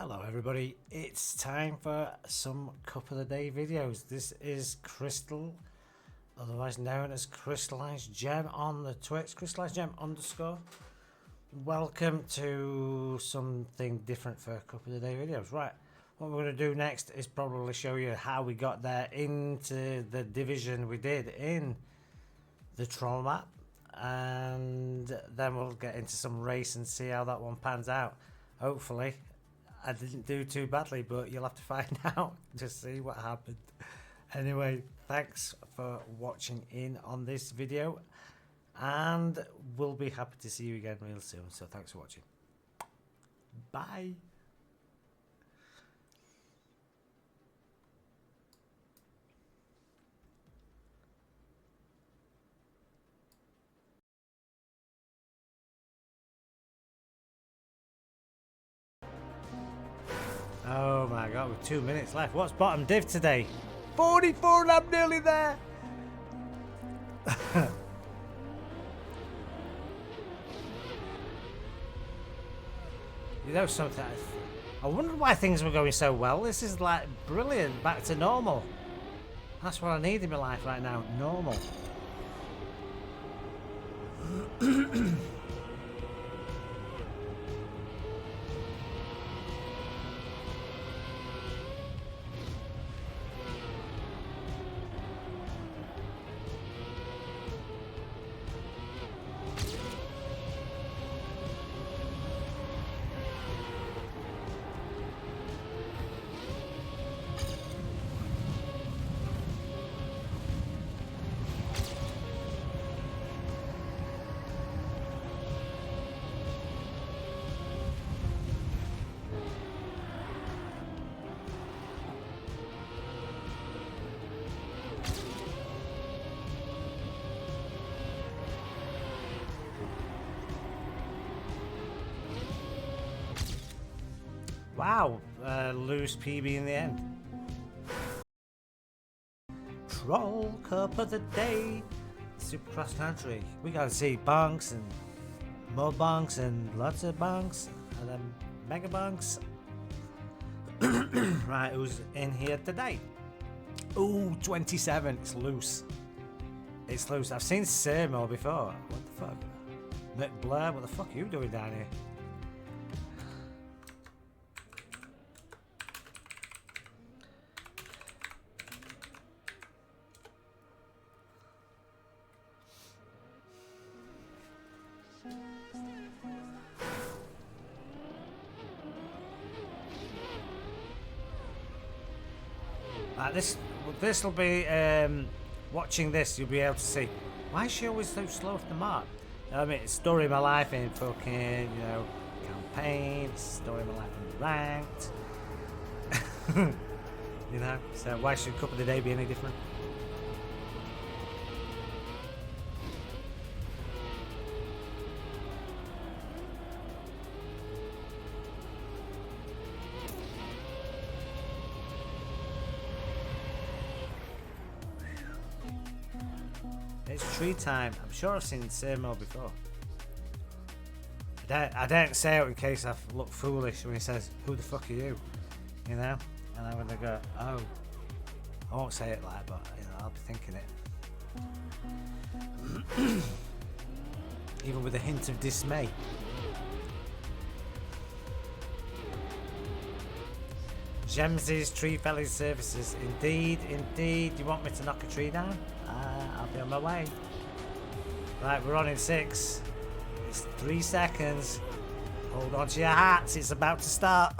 Hello everybody, it's time for some Cup of the Day videos. This is Crystal, otherwise known as Crystallized Gem on the Twitch, Crystallized Gem _. Welcome to something different for Cup of the Day videos. Right, what we're going to do next is probably show you how we got there into the division we did in the troll map, and then we'll get into some race and see how that one pans out. Hopefully I didn't do too badly, but you'll have to find out to see what happened. Anyway, thanks for watching in on this video, and we'll be happy to see you again real soon. So thanks for watching. Bye. Oh my god, with 2 minutes left. What's bottom div today? 44 and I'm nearly there. You know something? I wonder why things were going so well. This is like brilliant, back to normal. That's what I need in my life right now, normal. Wow, loose PB in the end. Troll Cup of the Day, Supercross country. We gotta see bunks and more bunks and lots of bunks and then mega bunks. Right, who's in here today? Ooh, 27. It's loose. It's loose. I've seen Sermo before. What the fuck? McBlair, what the fuck are you doing down here? This will be watching this. You'll be able to see why is she always so slow off the mark. I mean, it's story of my life in fucking campaign, story of my life in ranked. So why should Cup of the Day be any different? It's tree time. I'm sure I've seen Sermo before. I don't say it in case I look foolish when he says, "Who the fuck are you?" And I'm gonna go, "Oh." I won't say it like, but I'll be thinking it. Even with a hint of dismay. Gemsy's Tree Felling Services. Indeed, indeed. You want me to knock a tree down? I'll be on my way. Right, we're on in 6. It's 3 seconds. Hold on to your hats. It's about to start.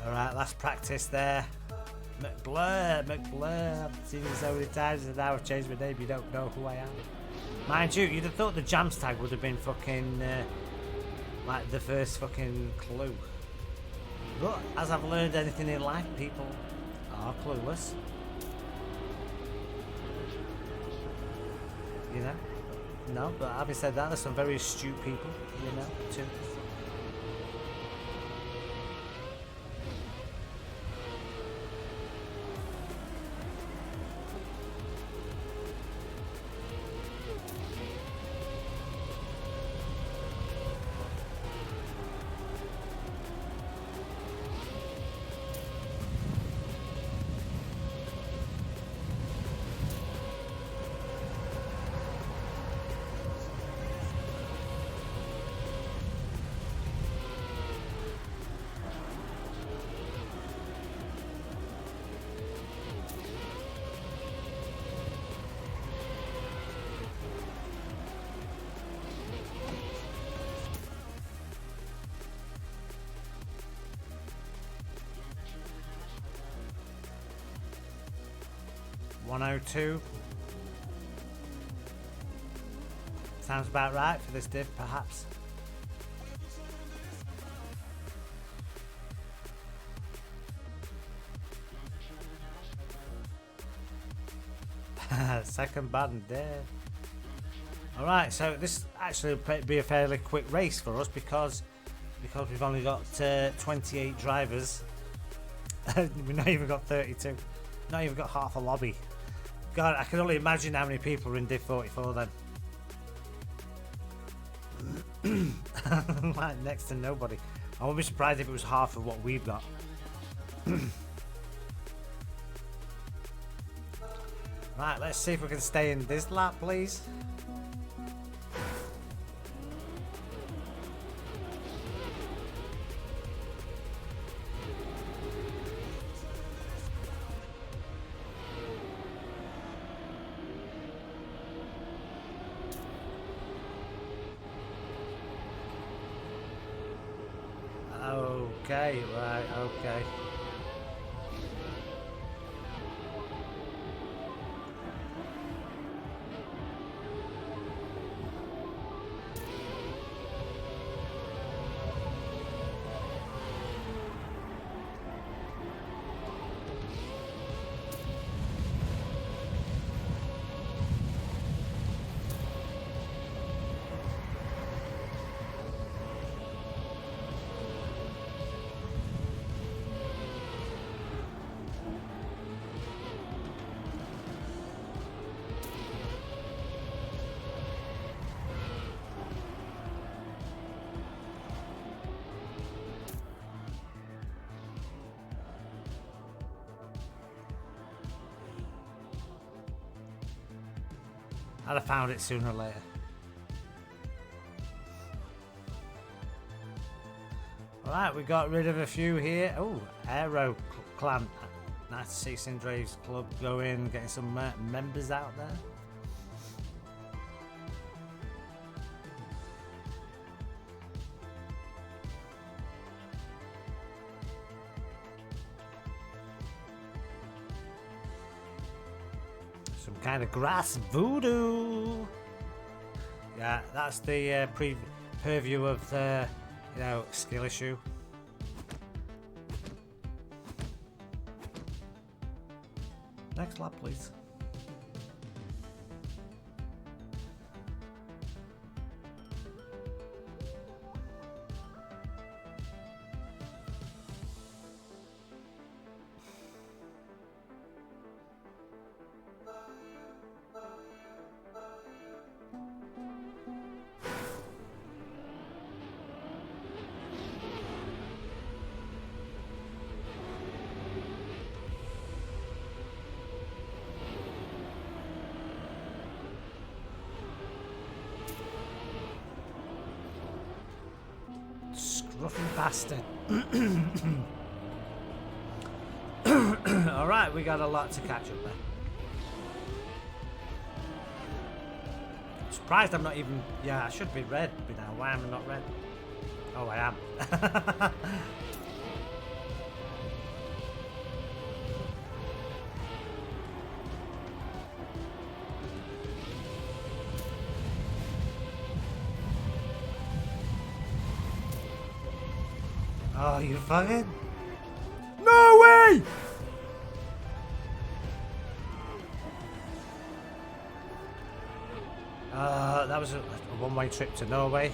Alright, last practice there. McBlair. I've seen you so many times and now I've changed my name, you don't know who I am. Mind you, you'd have thought the jams tag would have been fucking like the first fucking clue. But as I've learned anything in life, people are clueless. You know? No, but having said that, there's some very astute people, you know, too. .102 sounds about right for this div, perhaps. Second button there. All right, so this actually will be a fairly quick race for us because we've only got 28 drivers. We've not even got 32. Not even got half a lobby. God, I can only imagine how many people are in Div 44 then. Like next to nobody. I wouldn't be surprised if it was half of what we've got. Right, let's see if we can stay in this lap, please. Okay, right, okay. I'd have found it sooner or later. Alright, we got rid of a few here. Oh, Aero Clan. Nice to see Cindrave's club going, getting some members out there. Some kind of grass voodoo. Yeah, that's the preview of the, skill issue. Next lap, please. Scruffy bastard. Alright, we got a lot to catch up there. Surprised I'm not even... Yeah, I should be red by now. Why am I not red? Oh, I am. Oh, you fucking... No way! That was a one-way trip to Norway.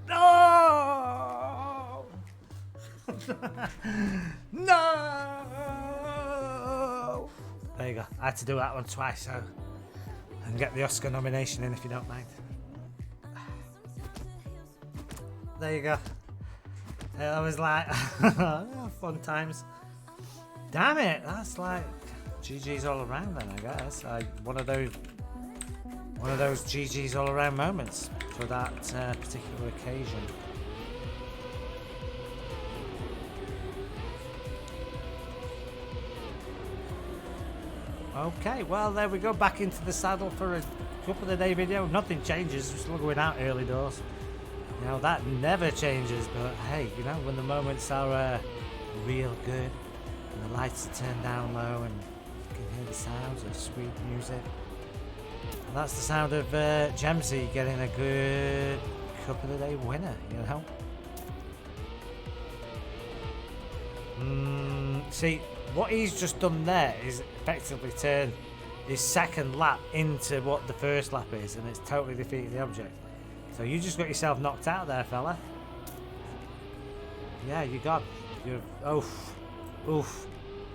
No! No! There you go. I had to do that one twice, so I can get the Oscar nomination in if you don't mind. There you go. That was like fun times. Damn it! That's like GG's all around then, I guess. Like one of those GG's all around moments for that particular occasion. Okay, well there we go, back into the saddle for a couple of the day video. Nothing changes, we're still going out early doors. You know, that never changes, but hey, you know, when the moments are real good and the lights are turned down low and you can hear the sounds of sweet music. And that's the sound of Gemsy getting a good couple of day winner, you know. See, what he's just done there is effectively turn his second lap into what the first lap is, and it's totally defeated the object. So you just got yourself knocked out there, fella. Yeah, you're oof.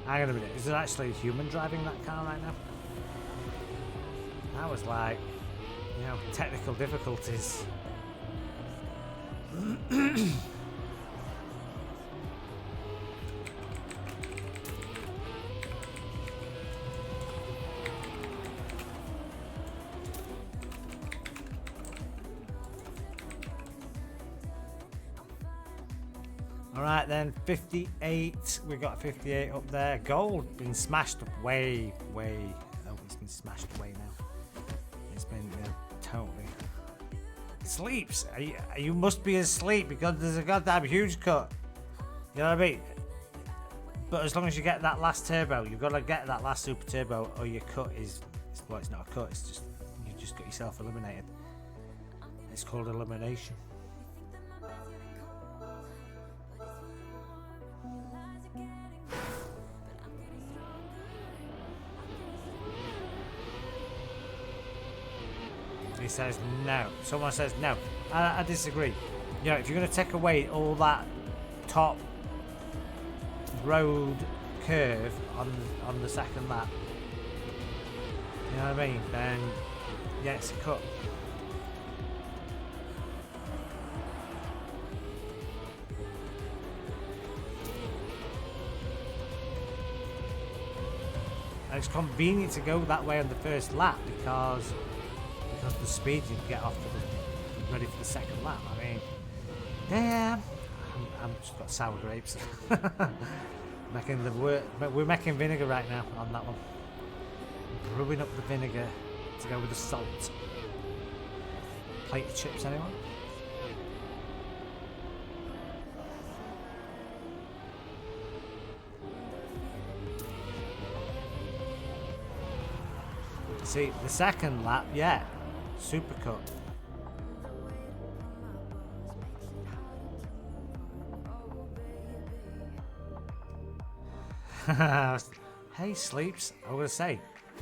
Hang on a minute, is there actually a human driving that car right now? That was like, you know, technical difficulties. Alright then, 58, we got 58 up there. Gold been smashed up way, oh, it's been smashed away now. It's been totally. Sleeps, you must be asleep because there's a goddamn huge cut. You know what I mean? But as long as you get that last turbo, you've got to get that last super turbo or your cut is, well, it's not a cut, it's just, you just got yourself eliminated. It's called elimination. He says no. Someone says no. I disagree. You know, if you're going to take away all that top road curve on the second lap, you know what I mean? Then yeah, it's a cut. And it's convenient to go that way on the first lap because the speed you can get off ready for the second lap. I mean, yeah, I'm just got sour grapes. We're making vinegar right now on that one. Brewing up the vinegar to go with the salt. Plate of chips, anyone? See, the second lap, yeah. Super cut. Hey, Sleeps. I was going to say,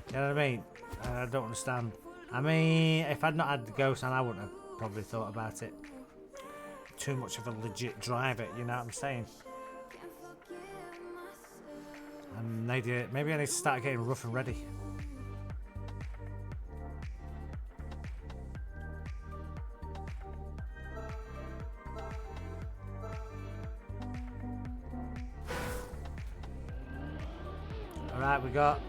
you know what I mean? I don't understand. I mean, if I'd not had the ghost, and I wouldn't have probably thought about it. Too much of a legit driver, you know what I'm saying? And maybe I need to start getting rough and ready. Alright, we got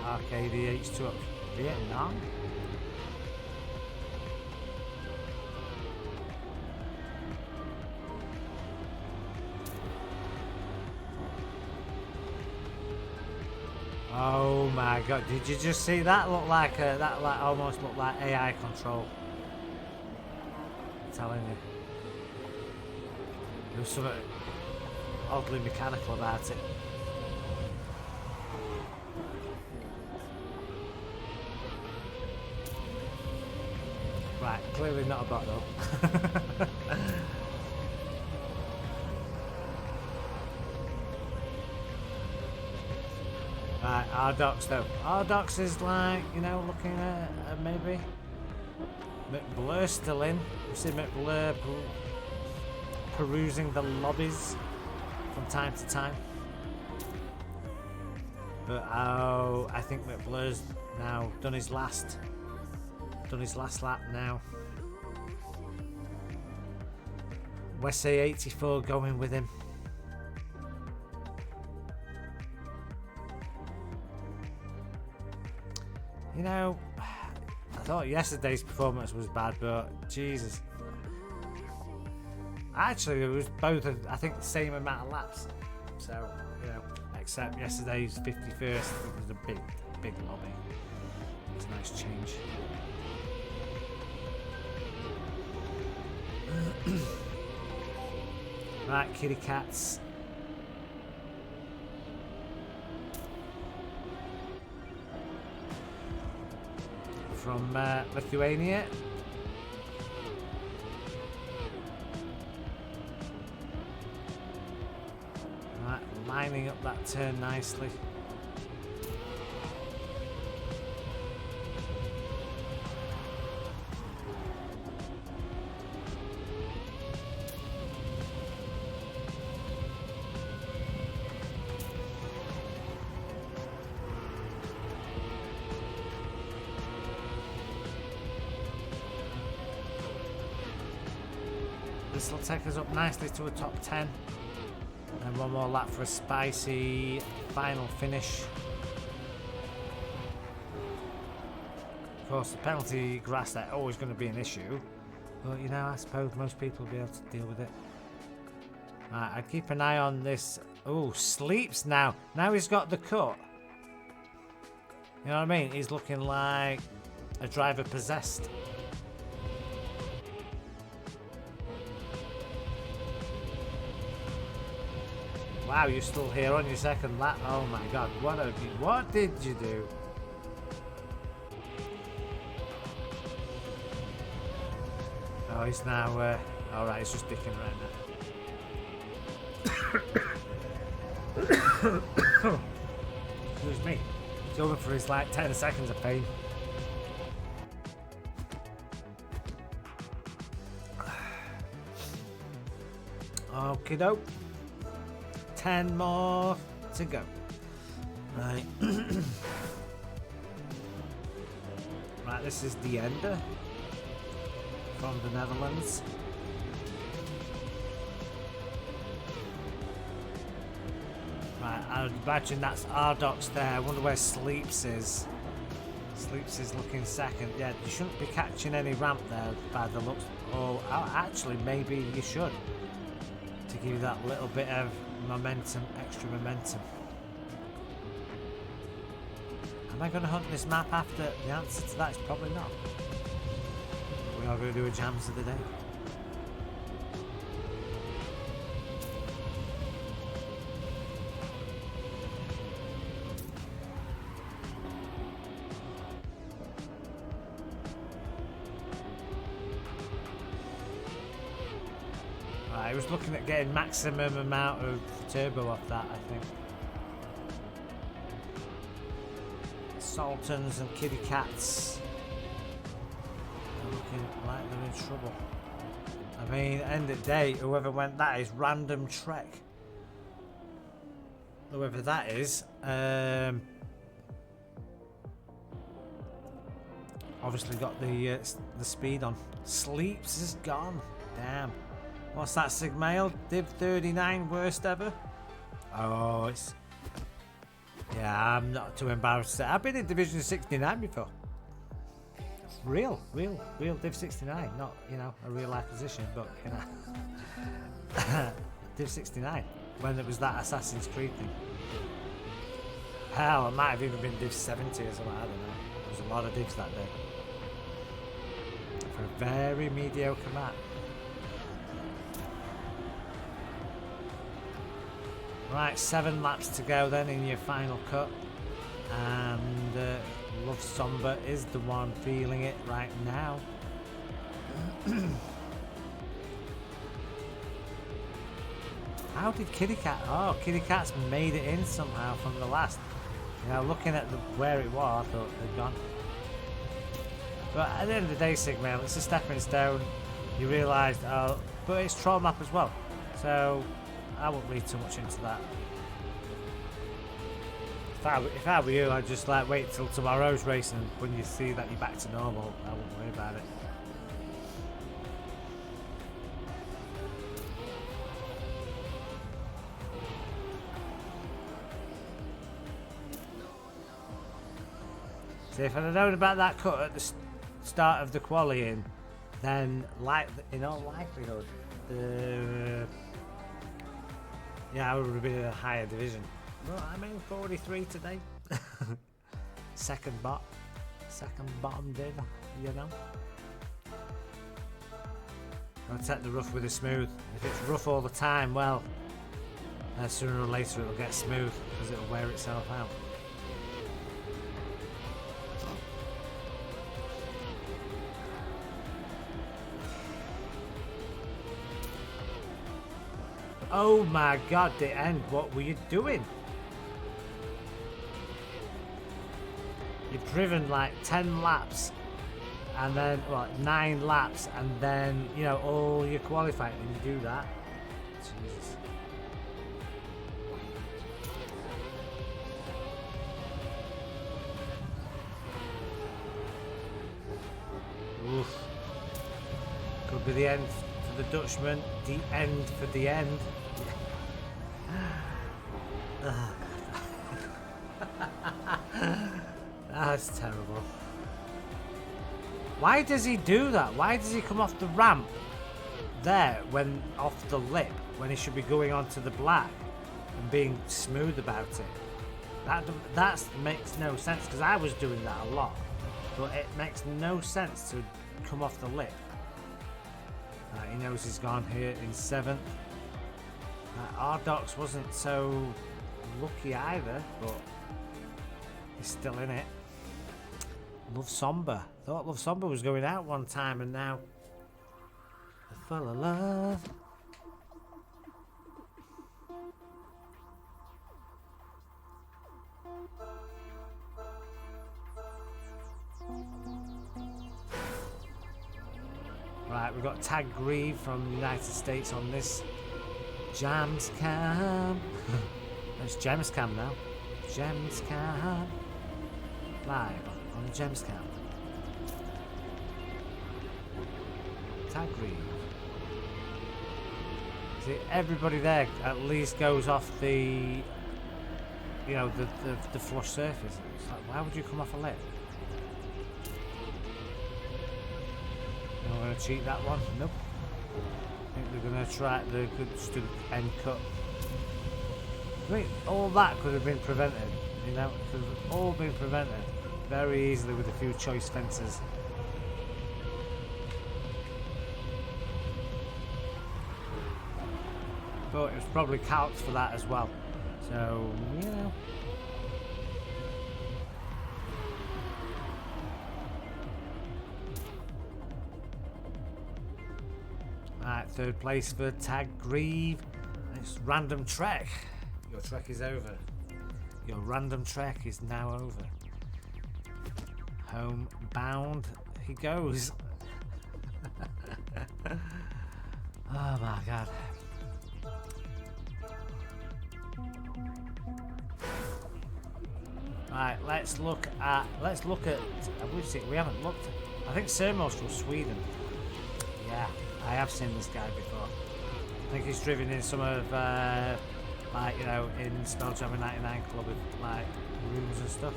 RKDH to Vietnam. Oh my god, did you just see that? Look like almost looked like AI control. I'm telling you. There was something oddly mechanical about it. Right, clearly not a bot though. Right, ARTROY666 though. ARTROY666 is like, you know, looking at maybe. McBlur's still in. You see McBlur perusing the lobbies from time to time. But oh, I think McBlur's now done his last lap now. West A84 going with him. You know, I thought yesterday's performance was bad, but Jesus. Actually, it was both, I think, the same amount of laps. So, you know, except yesterday's 51st, it was a big lobby. It was a nice change. Right, kitty cats. From Lithuania. Right, lining up that turn nicely. This will take us up nicely to a top 10. And one more lap for a spicy final finish. Of course, the penalty grass, that's always going to be an issue. But, you know, I suppose most people will be able to deal with it. Right, I'd keep an eye on this. Oh, sleeps now. Now he's got the cut. You know what I mean? He's looking like a driver possessed. Wow, you're still here on your second lap. Oh my god, what did you do? Oh, he's now, alright, he's just dicking right now. Excuse me. He's going for his like 10 seconds of fame. Okie doke. 10 more to go. Right. Right, this is the ender from the Netherlands. Right, I would imagine that's ARTROY666 there. I wonder where Sleeps is. Sleeps is looking second. Yeah, you shouldn't be catching any ramp there by the looks. Oh, actually, maybe you should. To give you that little bit of momentum, extra momentum. Am I going to hunt this map after? The answer to that is probably not. We are going to do a jams of the day. I was looking at getting maximum amount of turbo off that, I think. Sultans and kitty cats are looking like they're in trouble. I mean, end of the day, whoever went that is Random Trek. Whoever that is, obviously got the speed on. Sleeps is gone. Damn. What's that, Sigmail? Div 39, worst ever? Oh, it's... Yeah, I'm not too embarrassed to say. I've been in Division 69 before. Real Div 69. Not, you know, a real life position, but, you know. Div 69. When there was that Assassin's Creed thing. Hell, it might have even been Div 70 or something, I don't know. There was a lot of divs that day. For a very mediocre map. Right, 7 laps to go then in your final cut, and Love Somber is the one feeling it right now. How did Kitty Cat? Oh, Kitty Cat's made it in somehow from the last. You know, looking at where it was, I thought they'd gone. But at the end of the day, Sigmail, it's a stepping stone. You realised, oh, but it's troll map as well. So I won't read too much into that. If I were you, I'd just like wait till tomorrow's race, and when you see that you're back to normal, I wouldn't worry about it. So if I'd have known about that cut at the start of the qualifying, then like in all likelihood, yeah, I would have been in a higher division. Well, I'm in 43 today. Second bottom div, you know. I'll take the rough with the smooth. If it's rough all the time, well, sooner or later it'll get smooth because it'll wear itself out. Oh my god, the end. What were you doing? You've driven like 10 laps and then, what, 9 laps and then, you know, all your qualifying and you do that. Jesus. Oof. Could be the end for the Dutchman. The end for the end. That's terrible. Why does he do that? Why does he come off the ramp there when off the lip when he should be going onto the black and being smooth about it? That makes no sense, because I was doing that a lot, but it makes no sense to come off the lip. He knows he's gone here in 7th. Ardox wasn't so lucky either, but he's still in it. Love Somber. Thought Love Somber was going out one time, and now full of love. Right, we've got Tag Grieve from the United States on this Jams Cam. It's Gems Cam now. Gems Cam. Live on the Gems Cam. Tag Grieve. See, everybody there at least goes off the, you know, the flush surface. It's like, why would you come off a lip? Not going to cheat that one. Nope. I think they're going to try the good end cut. I mean, all that could have been prevented. You know, it could have all been prevented very easily with a few choice fences. But it was probably calced for that as well. So, you know. Right, 3rd place for Tag Grieve. It's Random Trek. Your trek is over. Your random trek is now over. Homebound he goes. Oh my god. Right, let's look at we haven't looked. I think Sermos from Sweden. Yeah, I have seen this guy before. I think he's driven in some of like, you know, in Spelljammer 99 Club with like rooms and stuff.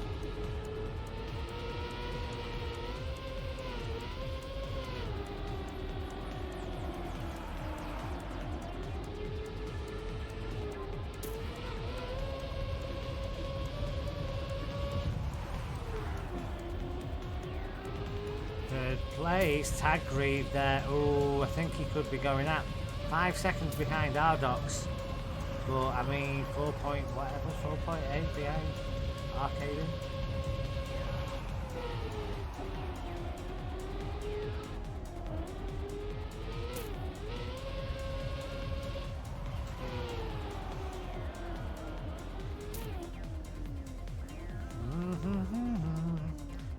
Place, Tag Grieve there. Oh, I think he could be going up 5 seconds behind Ardox. But I mean, 4.8 behind Arcading.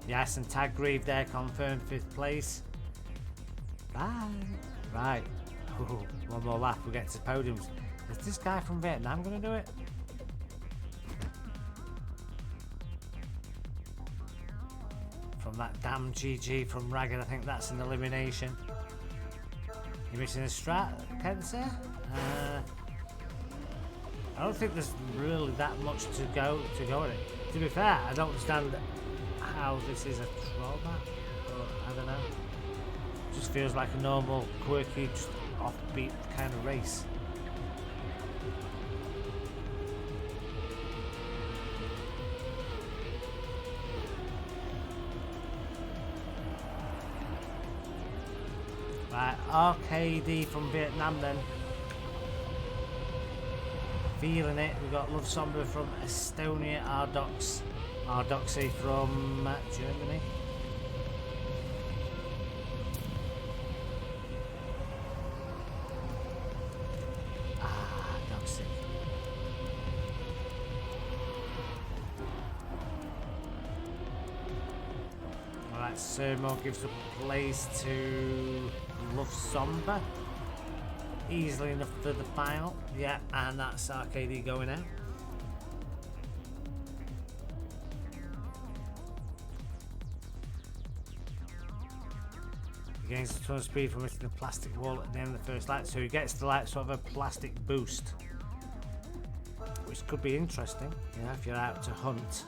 Yes, and Tag Grieve there confirmed 5th place. Bye. Right. Ooh, one more lap, we'll get to podiums. Is this guy from Vietnam going to do it? From that damn GG from Ragged, I think that's an elimination. You're missing a strat, Kenser? I don't think there's really that much to go at it. To be fair, I don't understand how this is a troll map, but I don't know. It just feels like a normal, quirky, just offbeat kind of race. Right, RKD from Vietnam then. Feeling it. We've got Love Sombra from Estonia, Ardoxy from Germany. Ardoxy. Alright, Sermo gives a place to Love Sombra. Easily enough for the final. Yeah, and that's RKD going out. He gains a ton of speed from hitting the plastic wall at the end of the first lap, so he gets the like sort of a plastic boost, which could be interesting, you know, if you're out to hunt.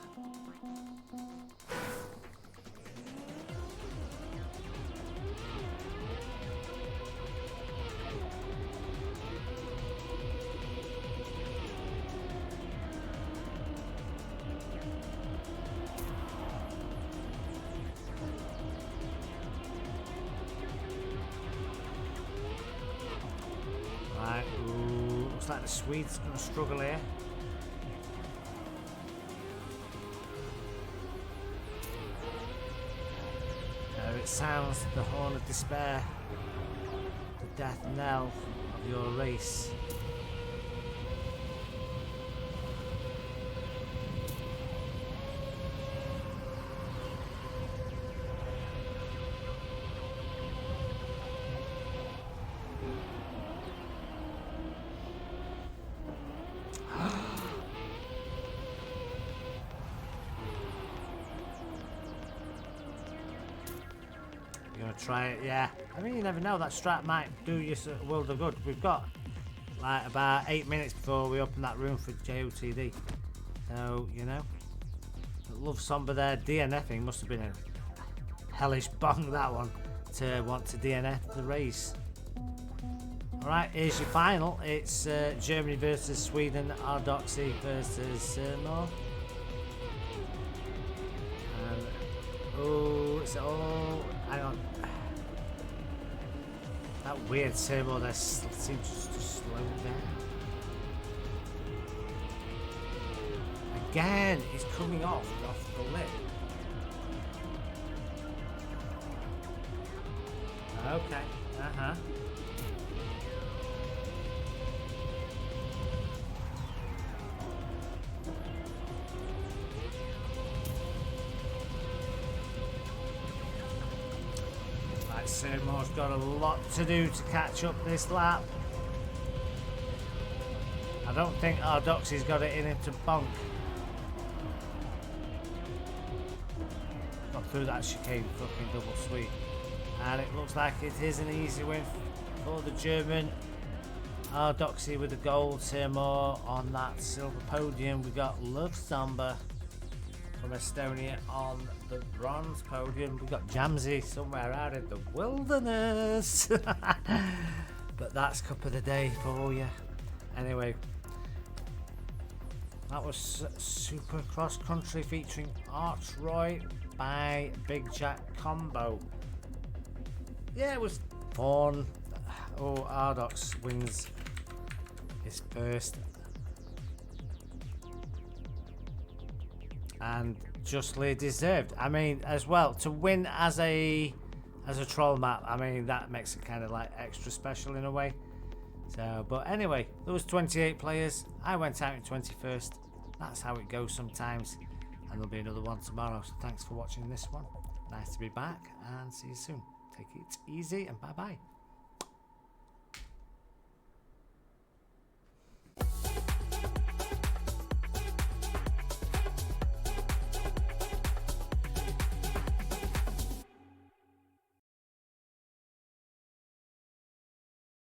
Right, ooh, looks like the Swede's going to struggle here. There it sounds, the horn of despair, the death knell of your race. Gonna try it, yeah. I mean, you never know, that strat might do you a world of good. We've got like about 8 minutes before we open that room for JOTD. So, you know. Love Sombra there, DNFing must have been a hellish bong, that one, to want to DNF the race. Alright, here's your final. It's Germany versus Sweden, Ardoxy versus Sermo. Oh, it's all. Hang on. That weird turbo there seems just to slow down. Again, it's coming off the lip. Okay. Sermo's got a lot to do to catch up this lap. I don't think Ardoxy's got it in him to bonk. Got through that chicane fucking double sweep. And it looks like it is an easy win for the German. Ardoxy with the gold, Sermo on that silver podium. We got Love Sombra from Estonia on the bronze podium. We've got Jamsy somewhere out in the wilderness. But that's Cup of the Day for you. Anyway, that was Supercross Country featuring ARTROY by Bigjockcombo. Yeah, it was fun. Oh, Ardox wins his first. And justly deserved. I mean, as well, to win as a troll map, I mean, that makes it kind of like extra special in a way. So, but anyway, there was 28 players. I went out in 21st. That's how it goes sometimes. and there'll be another one tomorrow. So thanks for watching this one. Nice to be back, and see you soon. Take it easy, and bye bye.